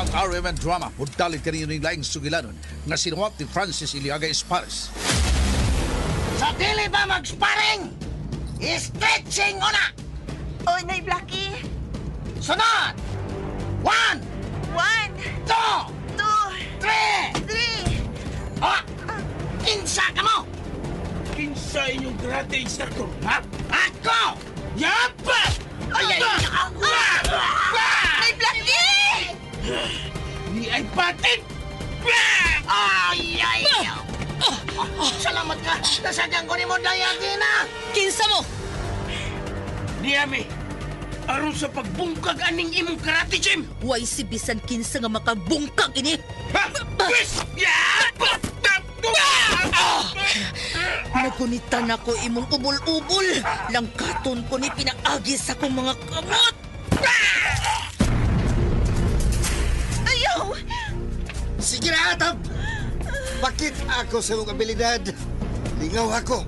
Ang RMN drama, puntalit kanino ng laing sugilanon nga sinuwat ni Francis Iliaga Espares. Sa dili ba mag-sparring? Stretching una! Oh, Nay Blackie. Sunod! 1, 1, 2, 2, 3! 3. O! Kinsa ka mo! Kinsa inyong karate instructor, Ha? Ako! Yapa! Ay! Nay Blackie! Ni ay patit! Ay! Ay! Salamat ka! Nasadyang ko ni mo dayatina! Kinsa mo? Niyami, aron sa pagbungkag aning imong karate gym! Way si bisan kinsa nga makabungkag ini. Ha? Wis! Yapa! Nagunitan ako imong ubol-ubol. Langkaton ko ni pinaagi sa kong mga kamot. Ayaw! Sige na, Atab! Bakit ako sa mong abilidad? Lingaw ako.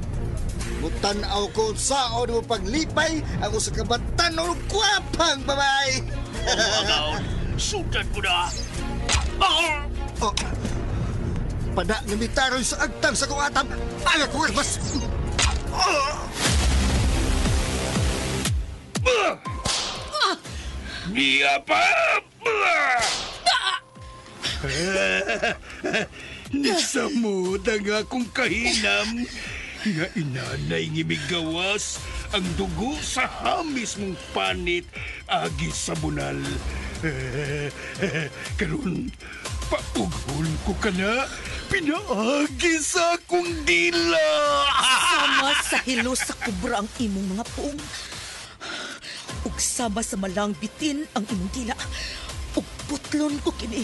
Mutanaw ko saan mo paglipay ako sa kabatan o kwapang babae. Agaw, sudan ko na! Oh, pada nga mitaroy sa agtang sa kong Atab. Ala ko mas... Niya pa! Nisamod ang akong kahinam nga inanay ngimigawas ang dugo sa hamis mong panit agi sa bunal. Karon paughol ko ka na pinaagi sa akong dila. Sama sa hilo sa kubra ang imong mga puong. Ug sama sa malang bitin ang imong dila. Ug putlon ko kini.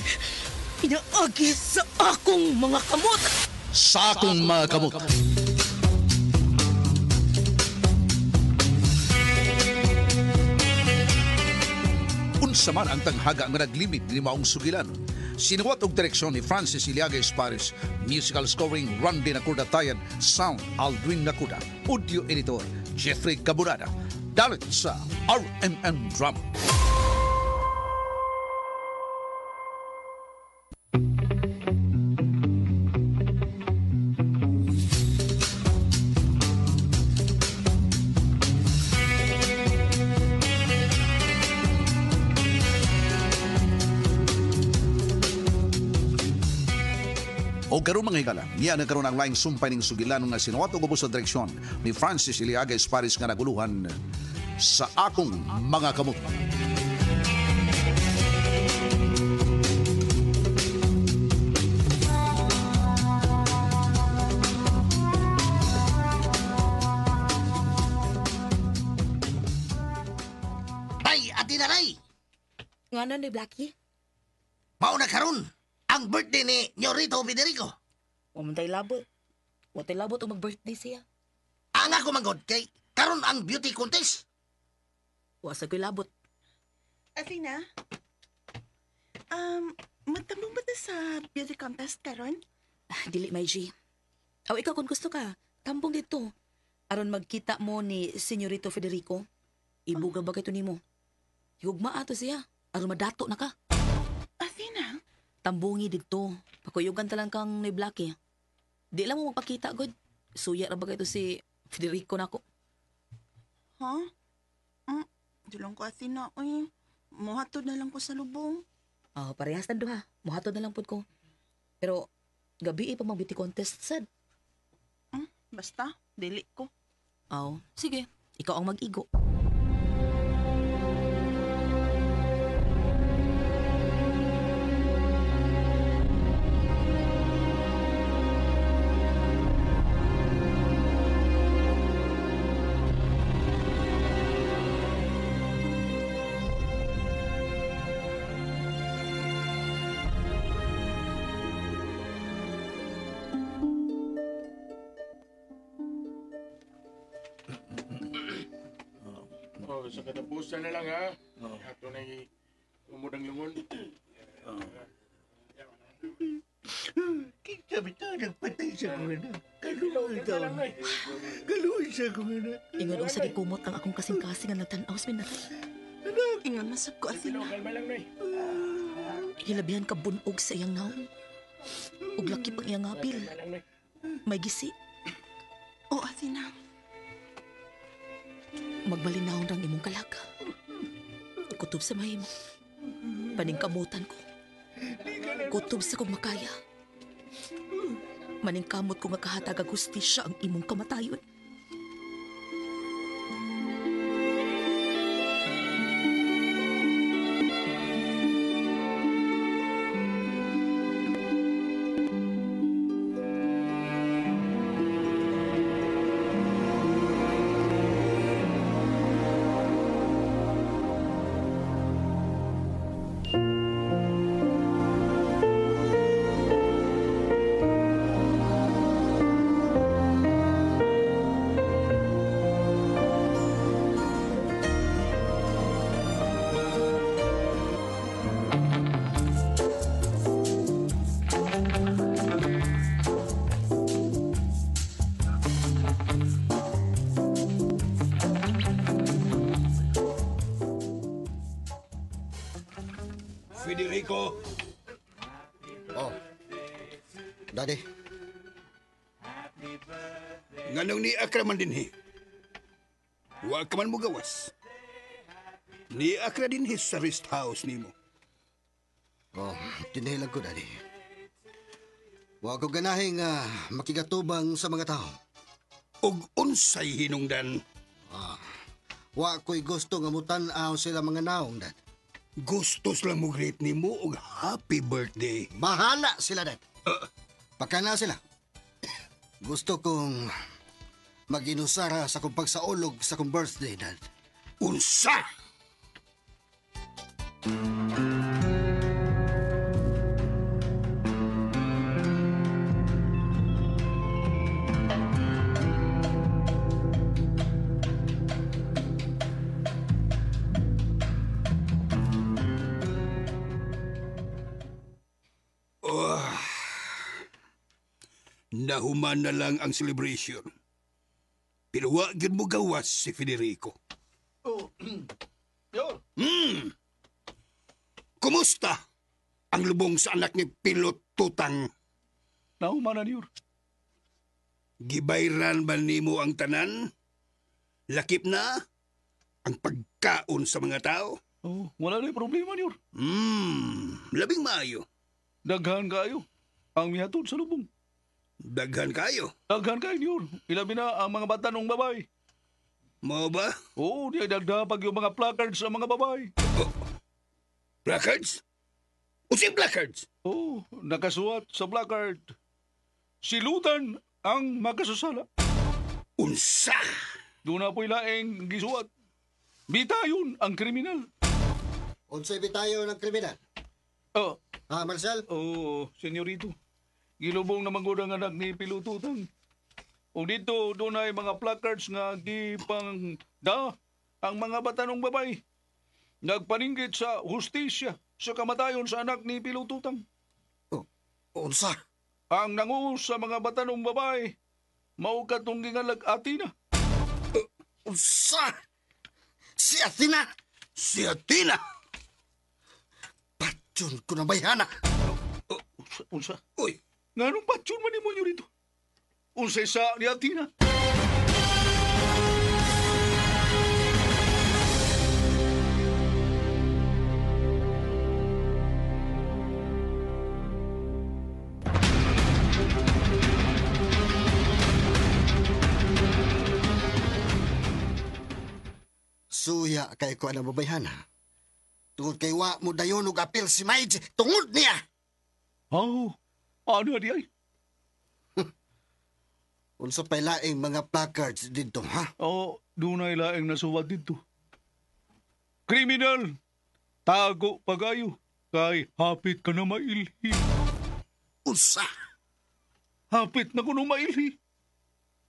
Pinaagi sa akong mga kamot. Sa akong mga kamot. Unsa man ang tanghaga nga naglimit ni maong sugilanon. Sinuwat og direksyon ni Francis Iliaga Espares, musical scoring Randy Nakudatayan, sound Aldwin Nakuda, audio editor Jeffrey Caburada. Dalit sa RMN Drama. O karon mga higala, niya nagkaroon ang laing sumpay ng sugilanon nga sinuwat og ubos sa direksyon ni Francis Iliaga Espares nga naguluhan sa akong mga kamot. Ay, ati nanay! Nga na ni Blackie? Mauna karon ang birthday ni Nyorito Federico. Wamantay labot. Watay labot o mag-birthday siya. Ang ako manggod kay karon ang beauty contest. Wasa ko'y labot. Athena, magtambong ba ta sa beauty contest karon? Dili, may G. Aw, ikaw kung gusto ka, tambong dito. Aron magkita mo ni Senyorito Federico. Ibuga ba kayo ni mo? Higugma ato siya. Aron madato na ka. Athena? Tambungi dito. Pakuyugan talang kang ni Blackie. Di lang mo magpakita, God. Suya na ba kayo si Federico na ako? Ha? Di lang ko, Athena. Uy, muhatod na lang ko sa lubong. Oh, parehas na doha. Muhatod na lang po ko. Pero, gabi pa mag beauty contest, sad. Basta, dili ko. Oh, sige. Ikaw ang mag-igo. Oh, sa katapusan na lang ha. Ato na umudang lungon. Sabi ito, nagpatay sa kong anak. Kaluoy ito. Kaluoy sa kong anak. Ingon ang sige kumot ang akong kasing-kasing ang nagtanaw sa minatay. Ingon nasab ko, Athena. Kalma lang, Nay. Hilabihan ka bunog sa iyang naong. Ug laki pang iyang apil. May gisi. O, Athena. Magbalinahon rang imong kalaga. Kutob sa mahimo. Paningkamutan ko. Kutob sa kong makaya. Maningkamot ko nga kahatag ang hustisya ang imong kamatayon. Federico, Oh. Daddy, nganong ni Akra man dinhi? Wa ka man mo gawas. Ni Akra dinhi sa rest house nimo. tinihilan ko, Daddy. Wa ko ganahing makigatubang sa mga tao. Og unsay hinungdan? Wa ko'y gusto nga mutan-aw sila mga naong, Dad. Gustos lang mo greet nimo og happy birthday. Bahala sila, Dad. Pakana sila. Gusto kong mag-inusara sa kong pagsaulog sa kong birthday, Dad. Unsa? Nahuman na lang ang celebration. Pero wa gyud mo gawas si Federico. Kumusta ang lubong sa anak ni Pilot Tutang? Nahuman na niyor. Gibayran ba nimo ang tanan? Lakip na ang pagkaon sa mga tao? Oh, wala na problema niyor. Labing maayo. Daghan kayo ang mihatod sa lubong. Daghan kayo. Daghan kayo niyor. Ilabi na ang mga batanong babae. Mo ba? Oo, di dagdapag yung mga placards sa mga babae. Placards? Using placards? Oo, nakasuwat sa placard. Silutan ang magkasusala. Unsa? Doon na po'y laeng gisuwat. Bitayon ang kriminal. Unsay bitayo ng kriminal? Oh, Marcel? senyorito. Gilubong na magudang anak ni Pilututang. O dito, doon ay mga placards nga gipang ang mga batanong babay. Nagpaninggit sa hustisya sa kamatayon sa anak ni Pilututang. Unsa? Ang nanguhos sa mga batanong babay, mao katong gingalag Athena. Unsa? Si Athena? Si Athena! Patyon ko na bayhana. Unsa? Uy, Nganong patsun man mo nyo rito? Unsay sa ni Athena? Suya kay ko na babayhana. Tungod kay wa mo dayon og apil si Maij tungod niya. Oh, ano di ay? Unsa pay laing mga placards dito, ha? Oh, doon ay laeng nasuwat dito. Kriminal! Tago pagayo. Kay hapit ka na mailhi. Unsa? Hapit na ko na mailhi.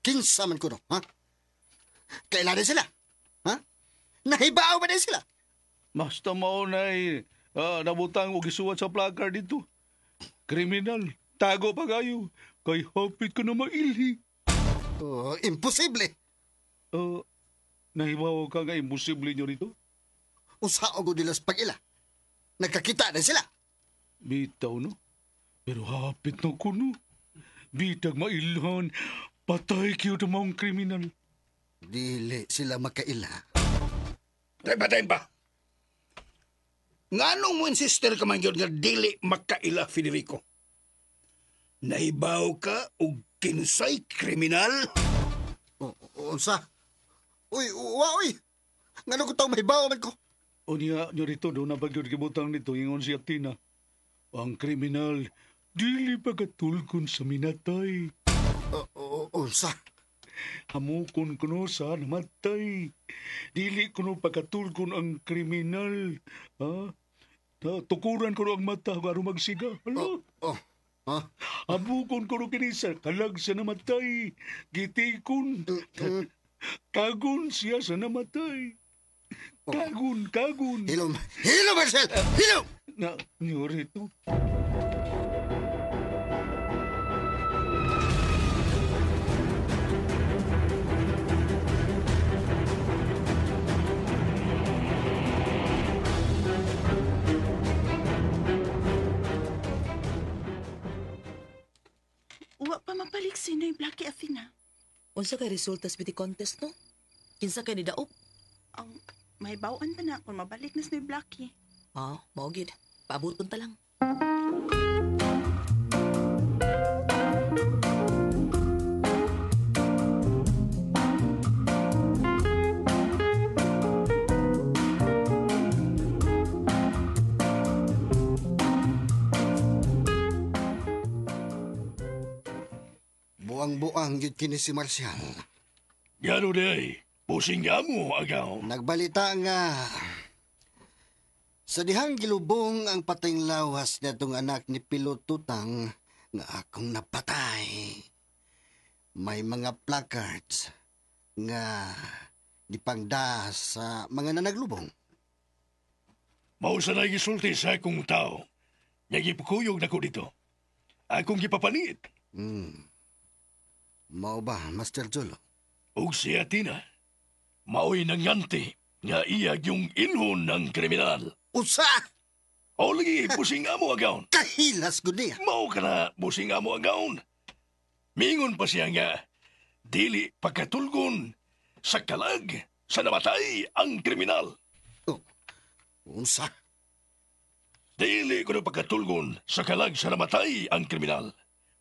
Kinsa man ko no, ha? Kailan din sila? Ha? Nahibaaw ba din sila? Basta maunay nabutang o gisuwat sa placard dito. Kriminal! Tago pagayo. Kay hapit ka na mailhi. Imposible. Nahibaw ka nga imposible nyo rito? Unsa og dilas pag-ila? Nagkakita na sila. Bitaw no. Pero hapit na ko no. Bitag mailhan, patay kayo na maong kriminal. Dili sila makaila. Tay ba? Nganong mo insister ka man yun nga dili makaila, Federico? Naibaw ka o kinsay kriminal? Unsa? Uy. Ngano ko taong mahibaw man ko? O niya rito doon na bagyod kibutang nito ingon si Atina. Ang kriminal, dili pagatulkon sa minatay. Unsa? Hamukon kuno sa namatay. Dili kuno pagatulkon ang kriminal. Ha? Tukuran kuno ang mata karo magsiga. Hala? Ha? Hamukon kuno kini sa kalag sa namatay. Gitikon. Kagon siya sa namatay. Kagon. Hilom, Marcel! Hilom! Niyo rito. Wa pa mapalik sino'y Blackie Athena. Unsa kay resulta sa beauty contest no? Kinsa kay ni daop? Ang may bawaan pa na kung mabalik na sino'y Blackie. Mao gid. Paabuton ta lang. Buang-buang yun kini si Marcial. Gano day, pusing nga mo agaw. Nagbalita nga sa dihang gilubong ang patayng lawas na itong anak ni Pilotutang nga akong napatay. May mga placards nga dipangda sa mga nanaglubong. Mausa na gisulti sa akong tao. Nagipukuyog na ko dito. Akong gipapanit. Mao ba, Master Jolo? Og si Atina, mao'y nangyanti nga iya yung inhon ng kriminal. Usa! O lagi, busing nga mo agaw. Kahilas ko niya. Mao ka na, busing nga mo agaw. Mingon pa siya nga, dili pagkatulgon sa kalag sa namatay ang kriminal. Unsa? Dili ko na pagkatulgon sa kalag sa namatay ang kriminal.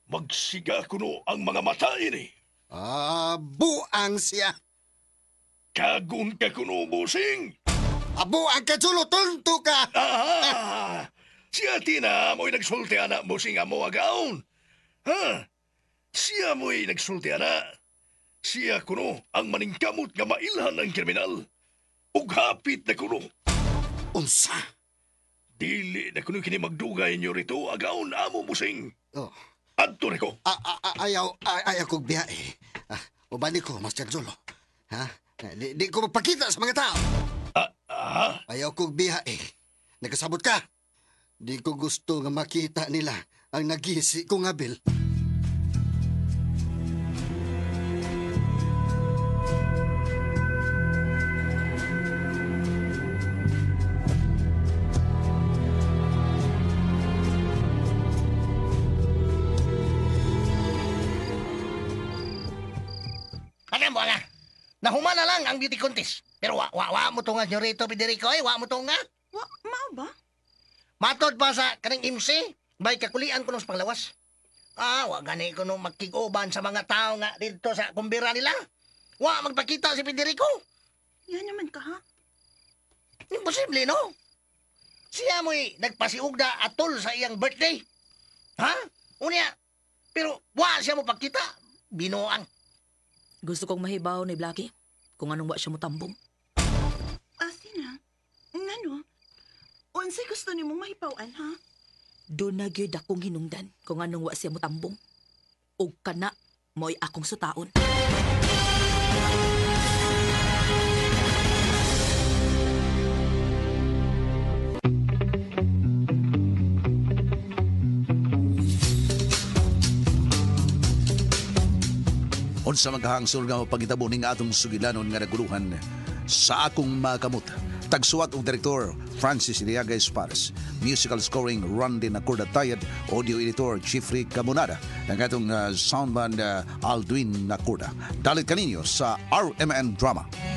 Magsiga kuno ang mga mata ini. Buang siya. Kagun ka kuno, busing. Buang ka, Jolo, tonto ka. Si Atina mo'y nagsulti anak, busing amo agaon. Siya mo'y nagsulti anak. Siya kuno ang maningkamot nga mailhan ng kriminal. Ug hapit na kuno. Unsa? Dili na kuno kini magdugay nyo rito agaon amo, busing. Adto na ko. Ayaw kong biyahe. Ubani ko, Master Jolo. Di ko mapakita sa mga tao. Ayaw kong biyahe. Nagkasabot ka. Di ko gusto nga makita nila ang nagisi kong abil. Mo nga. Nahuman na lang ang beauty contest. Pero wa mo to nga, Senyorito Federico, wa mo to nga. Mao ba? Matod pa sa kaning MC, bay kakulian ko nung panglawas. Wa gani ko nung magkiguban sa mga tao nga dito sa kumbira nila. Wa magpakita si Federico. Yan naman ka, ha? Imposible, no? Siya mo'y nagpasiugda atol sa iyang birthday. Unya, pero wa siya mo pagkita. Binuang. Gusto kong mahibaw ni Blackie kung anong wa siya mo tambong. Athena, ngano? Unsay gusto ni mong mahipawan, ha? Doon na gyud akong hinungdan kung anong wa siya mo tambong. Ug kana mo'y akong sutaon. Unsa maghahangsol nga pagitabo ning atong sugilanon nga naguluhan sa akong makamot Tagsuwat og direktor Francis Iliaga Espares, musical scoring Randy Nakurda Tayad, audio editor Jeffrey Camonada, ang atong soundman Aldwin Nakurda. Dalit kaninyo sa RMN Drama.